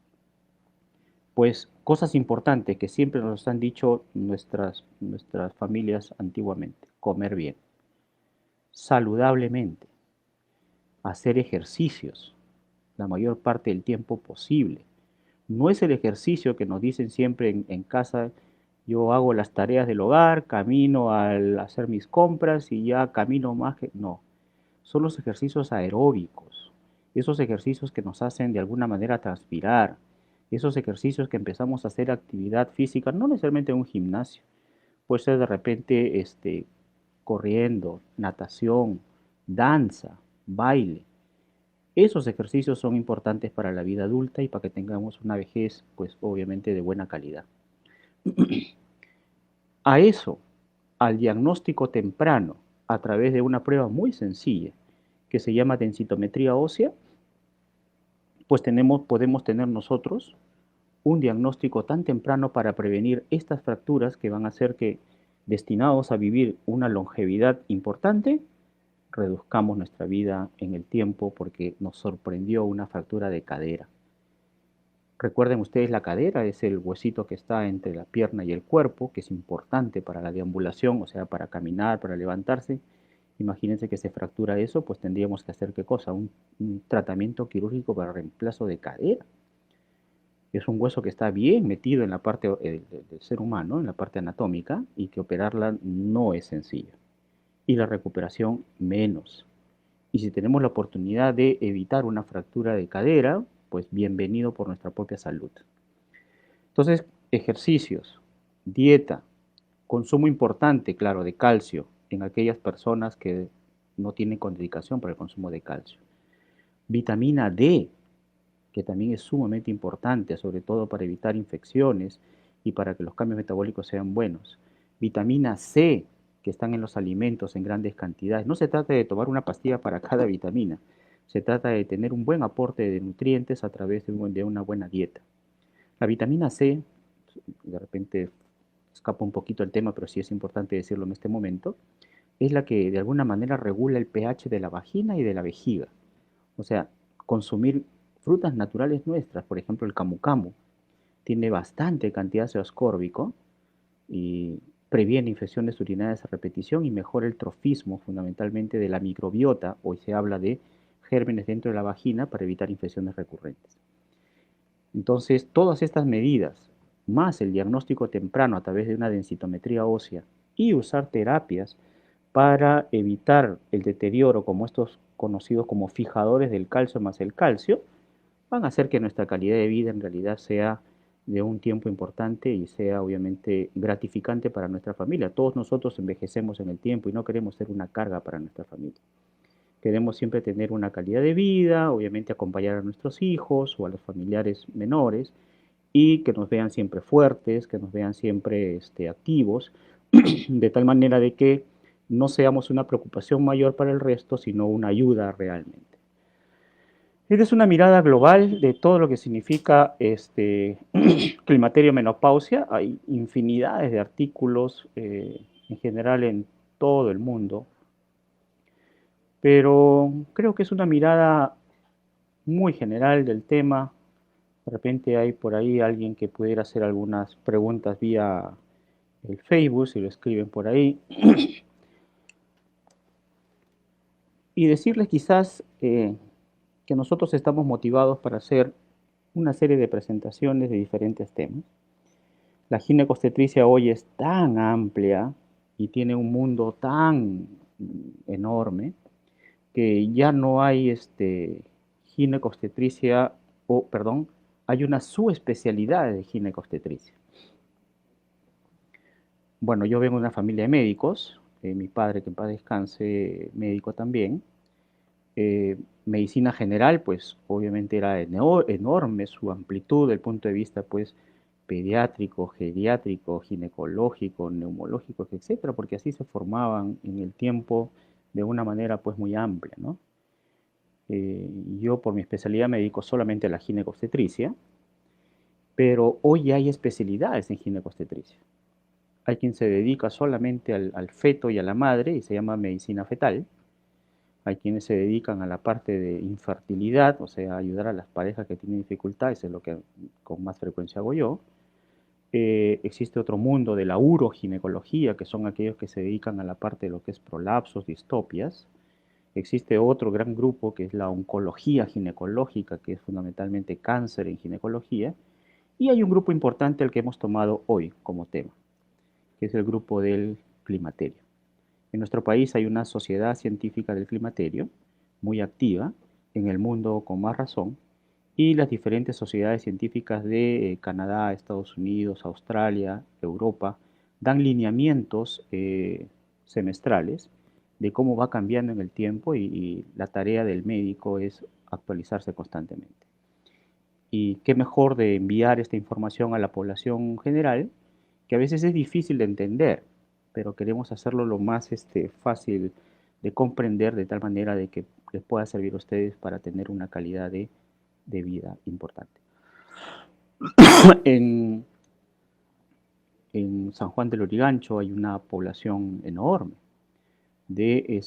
Pues cosas importantes que siempre nos han dicho nuestras familias antiguamente. Comer bien, saludablemente, hacer ejercicios la mayor parte del tiempo posible. No es el ejercicio que nos dicen siempre en casa, yo hago las tareas del hogar, camino al hacer mis compras y ya camino más que... No, son los ejercicios aeróbicos, esos ejercicios que nos hacen de alguna manera transpirar, esos ejercicios que empezamos a hacer actividad física, no necesariamente en un gimnasio, puede ser de repente corriendo, natación, danza, baile. Esos ejercicios son importantes para la vida adulta y para que tengamos una vejez, pues obviamente de buena calidad. A eso, al diagnóstico temprano, a través de una prueba muy sencilla, que se llama densitometría ósea, pues podemos tener nosotros un diagnóstico tan temprano para prevenir estas fracturas que van a hacer que, destinados a vivir una longevidad importante, reduzcamos nuestra vida en el tiempo porque nos sorprendió una fractura de cadera. Recuerden ustedes, la cadera es el huesito que está entre la pierna y el cuerpo, que es importante para la deambulación, o sea, para caminar, para levantarse. Imagínense que se fractura eso, pues tendríamos que hacer ¿qué cosa? Un tratamiento quirúrgico para reemplazo de cadera. Es un hueso que está bien metido en la parte del ser humano, en la parte anatómica, y que operarla no es sencillo. Y la recuperación menos. Y si tenemos la oportunidad de evitar una fractura de cadera, pues bienvenido por nuestra propia salud. Entonces, ejercicios, dieta, consumo importante, claro, de calcio en aquellas personas que no tienen contraindicación para el consumo de calcio. Vitamina D, que también es sumamente importante, sobre todo para evitar infecciones y para que los cambios metabólicos sean buenos. Vitamina C, que están en los alimentos en grandes cantidades. No se trata de tomar una pastilla para cada vitamina, se trata de tener un buen aporte de nutrientes a través de una buena dieta. La vitamina C, de repente escapa un poquito el tema, pero sí es importante decirlo en este momento, es la que de alguna manera regula el pH de la vagina y de la vejiga. O sea, consumir frutas naturales nuestras, por ejemplo el camu camu, tiene bastante cantidad de ácido ascórbico y previene infecciones urinarias a repetición y mejora el trofismo fundamentalmente de la microbiota. Hoy se habla de gérmenes dentro de la vagina para evitar infecciones recurrentes. Entonces, todas estas medidas, más el diagnóstico temprano a través de una densitometría ósea y usar terapias para evitar el deterioro, como estos conocidos como fijadores del calcio más el calcio, van a hacer que nuestra calidad de vida en realidad sea de un tiempo importante y sea obviamente gratificante para nuestra familia. Todos nosotros envejecemos en el tiempo y no queremos ser una carga para nuestra familia. Queremos siempre tener una calidad de vida, obviamente acompañar a nuestros hijos o a los familiares menores y que nos vean siempre fuertes, que nos vean siempre activos, de tal manera de que no seamos una preocupación mayor para el resto, sino una ayuda realmente. Esta es una mirada global de todo lo que significa climaterio menopausia. Hay infinidades de artículos en general en todo el mundo, pero creo que es una mirada muy general del tema. De repente hay por ahí alguien que pudiera hacer algunas preguntas vía el Facebook, si lo escriben por ahí, y decirles quizás que nosotros estamos motivados para hacer una serie de presentaciones de diferentes temas. La ginecobstetricia hoy es tan amplia y tiene un mundo tan enorme que ya no hay ginecobstetricia, o perdón, hay una subespecialidad de ginecobstetricia. Bueno, yo vengo de una familia de médicos, mi padre, que en paz descanse, médico también. Medicina general, pues obviamente era enorme su amplitud desde el punto de vista, pues, pediátrico, geriátrico, ginecológico, neumológico, etcétera, porque así se formaban en el tiempo de una manera, pues, muy amplia, ¿no? Yo por mi especialidad me dedico solamente a la ginecobstetricia, pero hoy hay especialidades en ginecobstetricia. Hay quien se dedica solamente al feto y a la madre y se llama medicina fetal. Hay quienes se dedican a la parte de infertilidad, o sea, ayudar a las parejas que tienen dificultades, es lo que con más frecuencia hago yo. Existe otro mundo de la uroginecología, que son aquellos que se dedican a la parte de lo que es prolapsos, distopias. Existe otro gran grupo que es la oncología ginecológica, que es fundamentalmente cáncer en ginecología. Y hay un grupo importante al que hemos tomado hoy como tema, que es el grupo del climaterio. En nuestro país hay una sociedad científica del climaterio muy activa, en el mundo con más razón, y las diferentes sociedades científicas de Canadá, Estados Unidos, Australia, Europa, dan lineamientos semestrales de cómo va cambiando en el tiempo y la tarea del médico es actualizarse constantemente. Y qué mejor de enviar esta información a la población general, que a veces es difícil de entender, pero queremos hacerlo lo más fácil de comprender de tal manera de que les pueda servir a ustedes para tener una calidad de vida importante. En, en San Juan del Lurigancho hay una población enorme de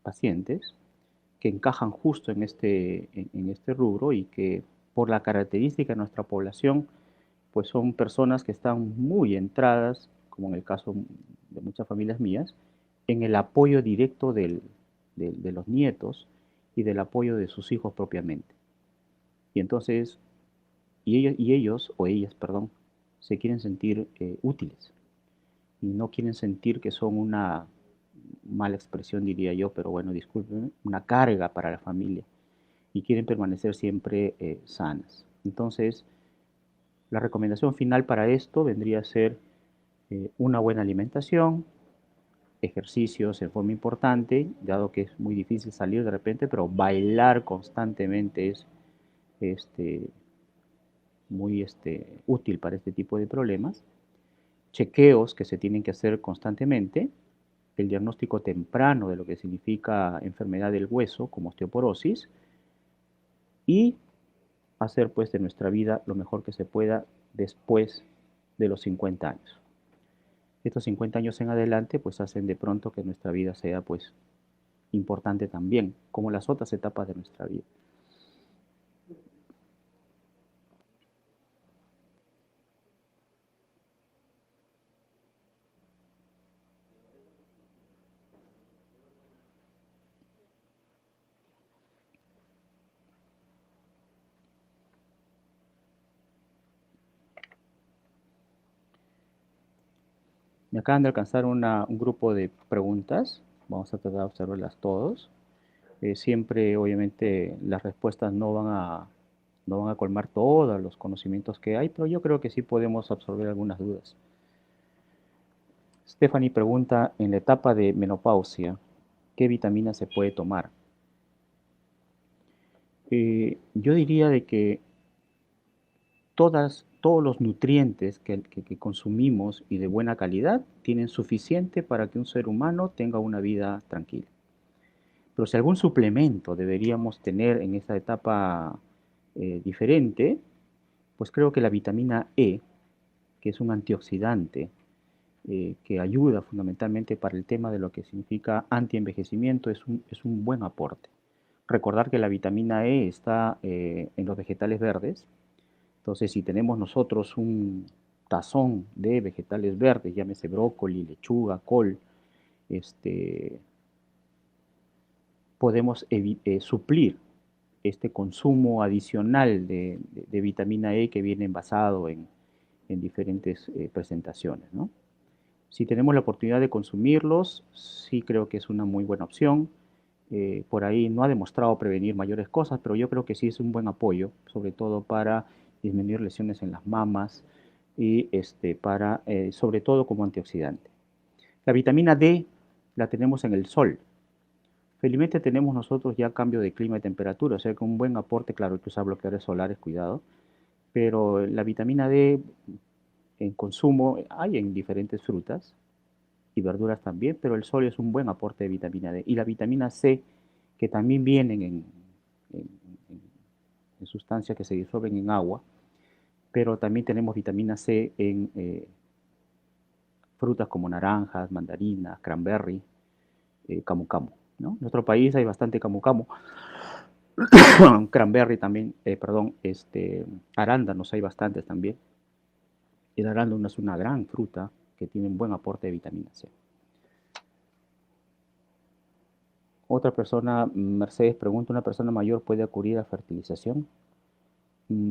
pacientes que encajan justo en este rubro y que por la característica de nuestra población, pues son personas que están muy entradas, como en el caso de muchas familias mías, en el apoyo directo de los nietos y del apoyo de sus hijos propiamente. Y entonces, ellos, o ellas, perdón, se quieren sentir útiles y no quieren sentir que son una mala expresión, diría yo, pero bueno, discúlpenme, una carga para la familia y quieren permanecer siempre sanas. Entonces, la recomendación final para esto vendría a ser una buena alimentación, ejercicios en forma importante, dado que es muy difícil salir de repente, pero bailar constantemente es este, muy útil para este tipo de problemas. Chequeos que se tienen que hacer constantemente, el diagnóstico temprano de lo que significa enfermedad del hueso como osteoporosis y hacer pues de nuestra vida lo mejor que se pueda después de los 50 años. Estos 50 años en adelante pues hacen de pronto que nuestra vida sea pues importante también, como las otras etapas de nuestra vida. Me acaban de alcanzar un grupo de preguntas, vamos a tratar de observarlas todos. Siempre, obviamente, las respuestas no van a colmar todos los conocimientos que hay, pero yo creo que sí podemos absorber algunas dudas. Stephanie pregunta, en la etapa de menopausia, ¿qué vitamina se puede tomar? Yo diría de que todos los nutrientes que consumimos y de buena calidad tienen suficiente para que un ser humano tenga una vida tranquila. Pero si algún suplemento deberíamos tener en esta etapa diferente, pues creo que la vitamina E, que es un antioxidante que ayuda fundamentalmente para el tema de lo que significa antienvejecimiento, es un buen aporte. Recordar que la vitamina E está en los vegetales verdes, entonces si tenemos nosotros un tazón de vegetales verdes, llámese brócoli, lechuga, col, este, podemos suplir este consumo adicional de vitamina E que viene envasado en diferentes presentaciones, ¿no? Si tenemos la oportunidad de consumirlos, sí creo que es una muy buena opción. Por ahí no ha demostrado prevenir mayores cosas, pero yo creo que sí es un buen apoyo, sobre todo para disminuir lesiones en las mamas y para, sobre todo como antioxidante. La vitamina D la tenemos en el sol. Felizmente tenemos nosotros ya cambio de clima y temperatura, o sea que un buen aporte, claro, hay que usar bloqueadores solares, cuidado, pero la vitamina D en consumo hay en diferentes frutas y verduras también, pero el sol es un buen aporte de vitamina D. Y la vitamina C, que también vienen en- en sustancias que se disuelven en agua, pero también tenemos vitamina C en frutas como naranjas, mandarinas, cranberry, camu camu, ¿no? En nuestro país hay bastante camu camu, cranberry también, perdón, arándanos hay bastantes también. El arándano es una gran fruta que tiene un buen aporte de vitamina C. Otra persona, Mercedes pregunta, ¿una persona mayor puede acudir a fertilización? Mm,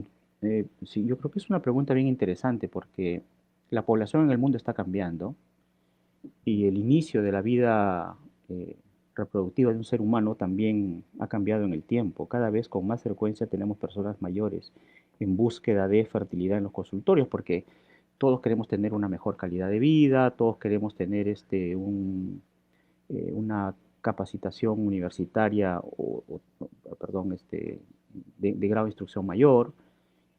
sí, yo creo que es una pregunta bien interesante porque la población en el mundo está cambiando y el inicio de la vida eh, reproductiva de un ser humano también ha cambiado en el tiempo. Cada vez con más frecuencia tenemos personas mayores en búsqueda de fertilidad en los consultorios porque todos queremos tener una mejor calidad de vida, todos queremos tener una capacitación universitaria perdón, de grado de instrucción mayor,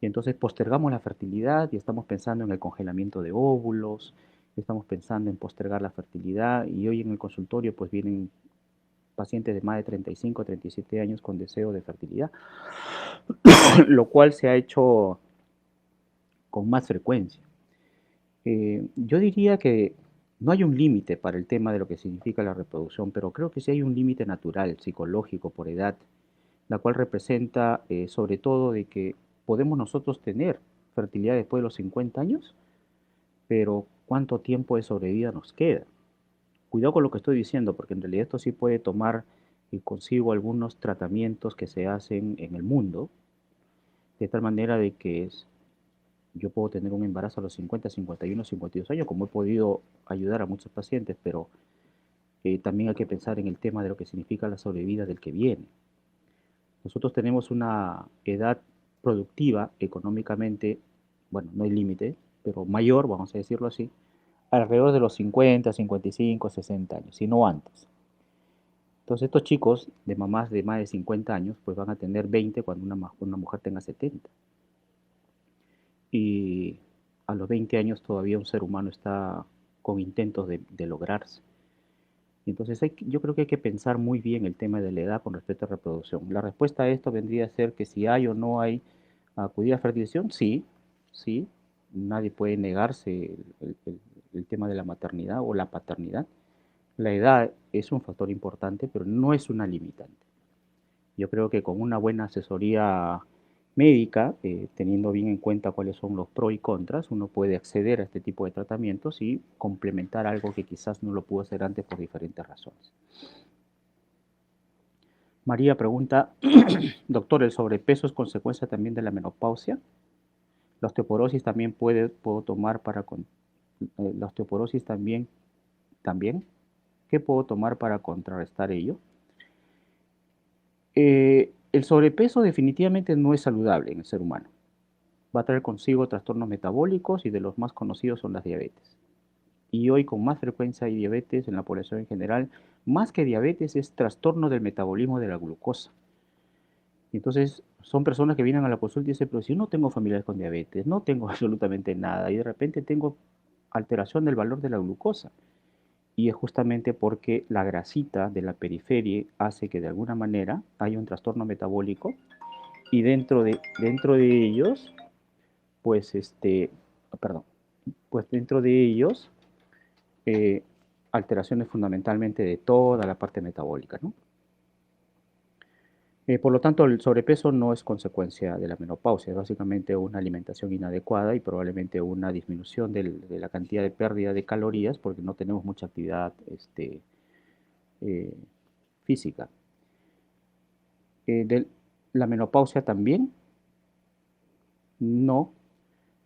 y entonces postergamos la fertilidad y estamos pensando en el congelamiento de óvulos, estamos pensando en postergar la fertilidad y hoy en el consultorio pues vienen pacientes de más de 35 a 37 años con deseo de fertilidad, lo cual se ha hecho con más frecuencia. Yo diría que no hay un límite para el tema de lo que significa la reproducción, pero creo que sí hay un límite natural, psicológico, por edad, la cual representa sobre todo de que podemos nosotros tener fertilidad después de los 50 años, pero ¿cuánto tiempo de sobrevida nos queda? Cuidado con lo que estoy diciendo, porque en realidad esto sí puede tomar consigo algunos tratamientos que se hacen en el mundo, de tal manera de que yo puedo tener un embarazo a los 50, 51, 52 años, como he podido ayudar a muchos pacientes, pero también hay que pensar en el tema de lo que significa la sobrevida del que viene. Nosotros tenemos una edad productiva económicamente, bueno, no hay límite, pero mayor, vamos a decirlo así, alrededor de los 50, 55, 60 años, si no antes. Entonces estos chicos de mamás de más de 50 años, pues van a tener 20 cuando una mujer tenga 70. Y a los 20 años todavía un ser humano está con intentos de lograrse. Entonces yo creo que hay que pensar muy bien el tema de la edad con respecto a reproducción. La respuesta a esto vendría a ser que si hay o no hay acudir a fertilización, sí, sí, nadie puede negarse el tema de la maternidad o la paternidad. La edad es un factor importante, pero no es una limitante. Yo creo que con una buena asesoría médica, teniendo bien en cuenta cuáles son los pros y contras, uno puede acceder a este tipo de tratamientos y complementar algo que quizás no lo pudo hacer antes por diferentes razones. María pregunta, doctor, ¿el sobrepeso es consecuencia también de la menopausia? La osteoporosis también puedo tomar la osteoporosis también. ¿Qué puedo tomar para contrarrestar ello? El sobrepeso definitivamente no es saludable en el ser humano. Va a traer consigo trastornos metabólicos y de los más conocidos son las diabetes. Y hoy con más frecuencia hay diabetes en la población en general. Más que diabetes es trastorno del metabolismo de la glucosa. Entonces son personas que vienen a la consulta y dicen, pero si yo no tengo familiares con diabetes, no tengo absolutamente nada y de repente tengo alteración del valor de la glucosa. Y es justamente porque la grasita de la periferia hace que de alguna manera haya un trastorno metabólico y dentro de ellos, pues perdón, pues dentro de ellos eh, alteraciones fundamentalmente de toda la parte metabólica, ¿no? Por lo tanto, el sobrepeso no es consecuencia de la menopausia, es básicamente una alimentación inadecuada y probablemente una disminución de la cantidad de pérdida de calorías porque no tenemos mucha actividad eh, física. De la menopausia también, no.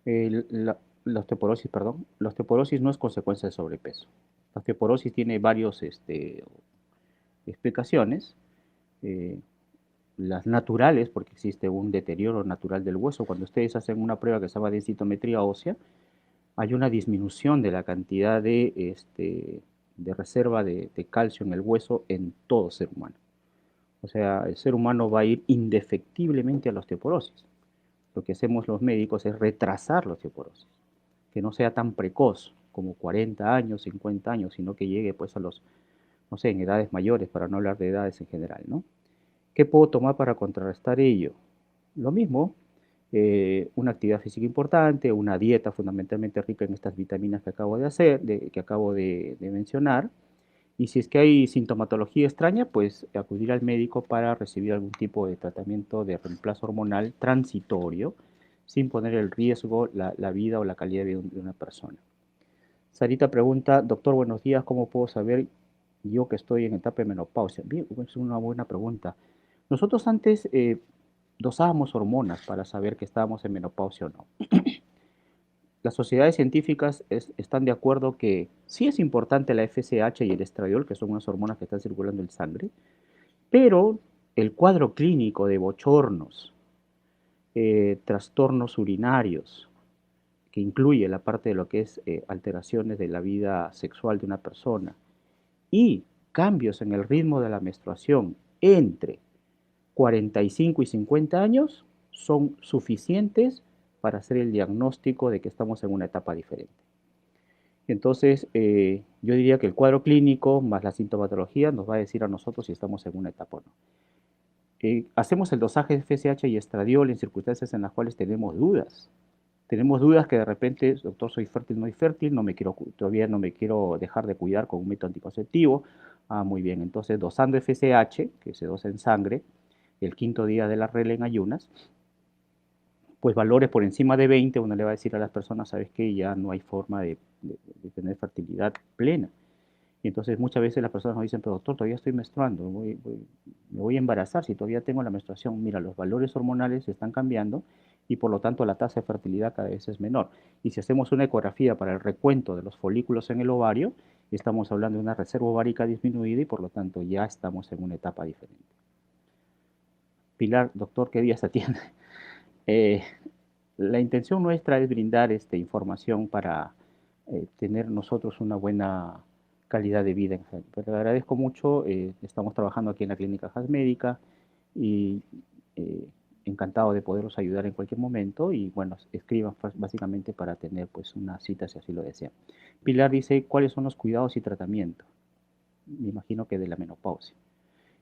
La osteoporosis, perdón, la osteoporosis no es consecuencia de sobrepeso. La osteoporosis tiene varias explicaciones. eh, las naturales, porque existe un deterioro natural del hueso. Cuando ustedes hacen una prueba que se llama densitometría ósea, hay una disminución de la cantidad de reserva de calcio en el hueso en todo ser humano. O sea, el ser humano va a ir indefectiblemente a la osteoporosis. Lo que hacemos los médicos es retrasar la osteoporosis, que no sea tan precoz como 40 años, 50 años, sino que llegue pues a los, no sé, en edades mayores, para no hablar de edades en general, ¿no? ¿Qué puedo tomar para contrarrestar ello? Lo mismo, una actividad física importante, una dieta fundamentalmente rica en estas vitaminas que acabo que acabo de mencionar, y si es que hay sintomatología extraña, pues acudir al médico para recibir algún tipo de tratamiento de reemplazo hormonal transitorio, sin poner en riesgo la vida o la calidad de vida de una persona. Sarita pregunta, doctor, buenos días, ¿cómo puedo saber yo que estoy en etapa de menopausia? Bien, es una buena pregunta. Nosotros antes dosábamos hormonas para saber que estábamos en menopausia o no. Las sociedades científicas están de acuerdo que sí es importante la FSH y el estradiol, que son unas hormonas que están circulando en sangre, pero el cuadro clínico de bochornos, trastornos urinarios, que incluye la parte de lo que es alteraciones de la vida sexual de una persona, y cambios en el ritmo de la menstruación entre 45 y 50 años son suficientes para hacer el diagnóstico de que estamos en una etapa diferente. Entonces, yo diría que el cuadro clínico más la sintomatología nos va a decir a nosotros si estamos en una etapa o no. Hacemos el dosaje de FSH y estradiol en circunstancias en las cuales tenemos dudas. Tenemos dudas que de repente, doctor, soy fértil, no soy fértil, todavía no me quiero dejar de cuidar con un método anticonceptivo. Ah, muy bien, entonces dosando FSH, que se dosa en sangre, el quinto día de la regla en ayunas, pues valores por encima de 20, uno le va a decir a las personas, sabes que ya no hay forma de tener fertilidad plena. Y entonces muchas veces las personas nos dicen, pero doctor, todavía estoy menstruando, me voy a embarazar si todavía tengo la menstruación. Mira, los valores hormonales están cambiando y por lo tanto la tasa de fertilidad cada vez es menor. Y si hacemos una ecografía para el recuento de los folículos en el ovario, estamos hablando de una reserva ovárica disminuida y por lo tanto ya estamos en una etapa diferente. Pilar, doctor, ¿qué día se atiende? Eh, la intención nuestra es brindar información para tener nosotros una buena calidad de vida. Pero le agradezco mucho, estamos trabajando aquí en la Clínica Jasmédica y eh, encantado de poderlos ayudar en cualquier momento y bueno, escriban básicamente para tener pues una cita si así lo desean. Pilar dice, ¿cuáles son los cuidados y tratamientos? Me imagino que de la menopausia.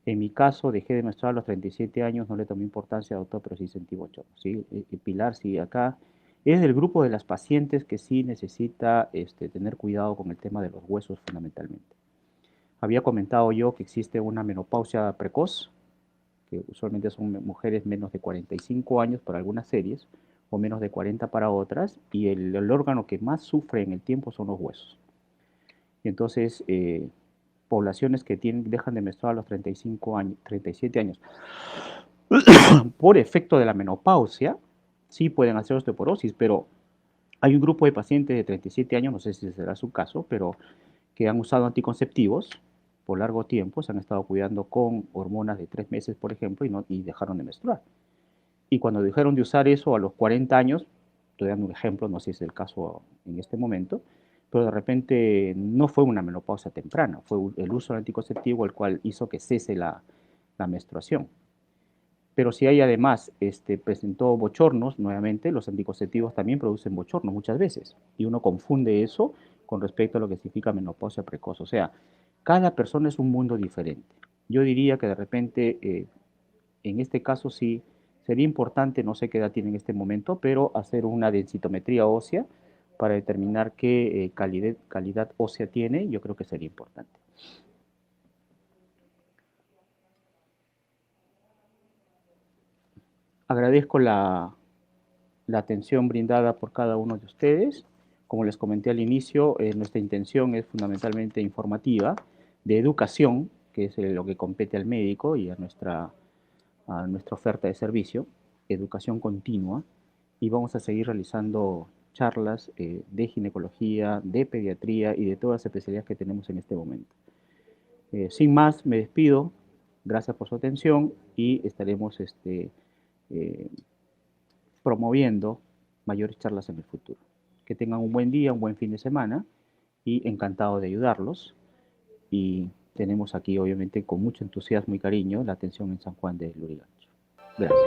En mi caso, dejé de menstruar a los 37 años, no le tomé importancia, doctor, pero sí sentí bochorno. ¿Sí? Pilar, sí, acá es del grupo de las pacientes que sí necesita tener cuidado con el tema de los huesos fundamentalmente. Había comentado yo que existe una menopausia precoz, que usualmente son mujeres menos de 45 años para algunas series, o menos de 40 para otras, y el órgano que más sufre en el tiempo son los huesos. Y entonces, poblaciones que dejan de menstruar a los 35 años, 37 años, por efecto de la menopausia, sí pueden hacer osteoporosis, pero hay un grupo de pacientes de 37 años, no sé si será su caso, pero que han usado anticonceptivos por largo tiempo, se han estado cuidando con hormonas de 3 meses, por ejemplo, y dejaron de menstruar. Y cuando dejaron de usar eso a los 40 años, estoy dando un ejemplo, no sé si es el caso en este momento, pero de repente no fue una menopausia temprana, fue el uso del anticonceptivo el cual hizo que cese la menstruación. Pero si hay además presentó bochornos, nuevamente, los anticonceptivos también producen bochornos muchas veces. Y uno confunde eso con respecto a lo que significa menopausia precoz. O sea, cada persona es un mundo diferente. Yo diría que de repente, en este caso sí, sería importante, no sé qué edad tiene en este momento, pero hacer una densitometría ósea para determinar qué calidad ósea tiene, yo creo que sería importante. Agradezco la atención brindada por cada uno de ustedes. Como les comenté al inicio, nuestra intención es fundamentalmente informativa, de educación, que es lo que compete al médico y a nuestra oferta de servicio, educación continua, y vamos a seguir realizando charlas de ginecología, de pediatría y de todas las especialidades que tenemos en este momento. Sin más, me despido. Gracias por su atención y estaremos eh, promoviendo mayores charlas en el futuro. Que tengan un buen día, un buen fin de semana y encantado de ayudarlos. Y tenemos aquí, obviamente, con mucho entusiasmo y cariño, la atención en San Juan de Lurigancho. Gracias.